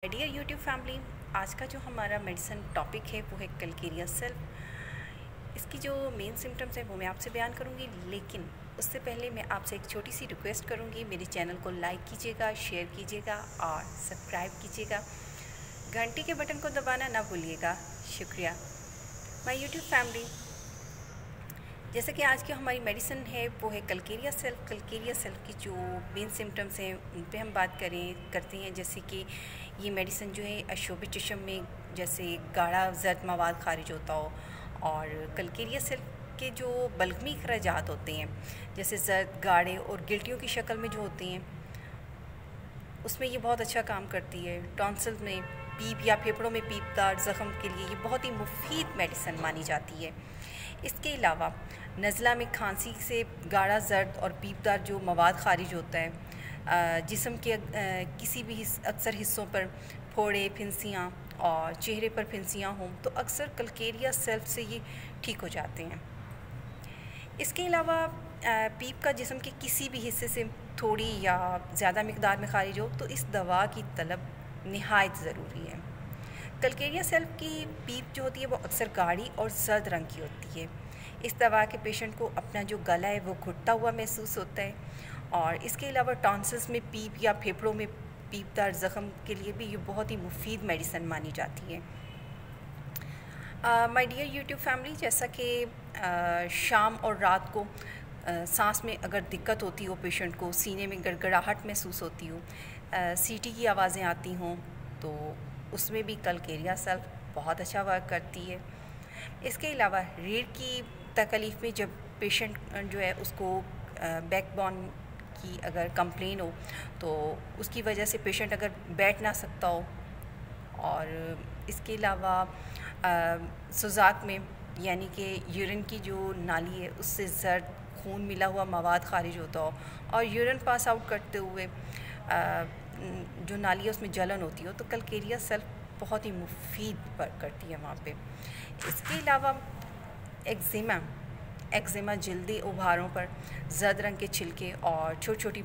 Dear YouTube family, आज का जो हमारा मेडिसिन टॉपिक है वो है कलकेरिया सेल्फ। इसकी जो मेन सिम्टम्स हैं वो मैं आपसे बयान करूंगी, लेकिन उससे पहले मैं आपसे एक छोटी सी रिक्वेस्ट करूंगी। मेरे चैनल को लाइक कीजिएगा, शेयर कीजिएगा और सब्सक्राइब कीजिएगा। घंटी के बटन को दबाना ना भूलिएगा। शुक्रिया माय यूट्यूब फैमिली। जैसे कि आज की हमारी मेडिसिन है वो है कलकेरिया सेल्फ। कलकेरिया सेल्फ की जो मेन सिम्टम्स हैं उन पे हम बात करते हैं। जैसे कि ये मेडिसिन जो है अशोभित जिस्म में जैसे गाढ़ा जर्द मवाद खारिज होता हो, और कलकेरिया सेल्फ के जो बल्गमी खराजात होते हैं जैसे जर्द गाढ़े और गिल्टियों की शक्ल में जो होती हैं, उसमें ये बहुत अच्छा काम करती है। टॉन्सिल में पीप या फेफड़ों में पीपदार ज़ख़म के लिए ये बहुत ही मुफीद मेडिसिन मानी जाती है। इसके अलावा नज़ला में खांसी से गाढ़ा जर्द और पीपदार जो मवाद खारिज होता है, जिस्म के किसी भी अक्सर हिस्सों पर फोड़े, फिंसियाँ और चेहरे पर फिंसियाँ हों तो अक्सर कलकेरिया सेल्फ से ये ठीक हो जाते हैं। इसके अलावा पीप का जिस्म के किसी भी हिस्से से थोड़ी या ज़्यादा मिकदार में खारिज हो तो इस दवा की तलब नहायत ज़रूरी है। कलकेरिया सेल्फ की पीप जो होती है वो अक्सर गाढ़ी और जर्द रंग की होती है। इस दवा के पेशेंट को अपना जो गला है वो घुटता हुआ महसूस होता है। और इसके अलावा टॉन्सिल्स में पीप या फेफड़ों में पीपदार ज़ख़म के लिए भी ये बहुत ही मुफीद मेडिसिन मानी जाती है। माय डियर यूट्यूब फैमिली, जैसा कि शाम और रात को सांस में अगर दिक्कत होती हो, पेशेंट को सीने में गड़गड़ाहट महसूस होती हो, सीटी की आवाज़ें आती हों, तो उसमें भी कलकेरिया सेल्फ बहुत अच्छा वर्क करती है। इसके अलावा रीढ़ की तकलीफ़ में जब पेशेंट जो है उसको बैकबोन की अगर कंप्लेन हो तो उसकी वजह से पेशेंट अगर बैठ ना सकता हो, और इसके अलावा सुजाक में यानी कि यूरिन की जो नाली है उससे जर्द खून मिला हुआ मवाद खारिज होता हो और यूरिन पास आउट करते हुए जो नाली है उसमें जलन होती हो तो कलकेरिया सेल्फ बहुत ही मुफीद वर्क करती है वहाँ पे। इसके अलावा एक्जिमा जल्दी उभारों पर जर्द रंग के छिलके और छोटी छोटी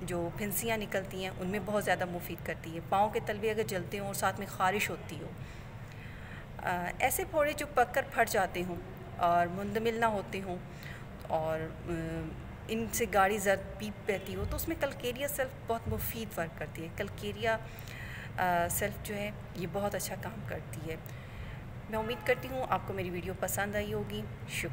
जो फिंसियाँ निकलती हैं उनमें बहुत ज़्यादा मुफीद करती है। पाँव के तलवे अगर जलते हों और साथ में ख़ारिश होती हो, ऐसे फोड़े जो पककर फट जाते हों और मुंदमिल ना होते हों और इनसे गाढ़ी जर्द पीप बहती हो तो उसमें कलकेरिया सेल्फ बहुत मुफीद वर्क करती है। कलकेरिया सेल्फ जो है ये बहुत अच्छा काम करती है। मैं उम्मीद करती हूँ आपको मेरी वीडियो पसंद आई होगी। शुक्रिया।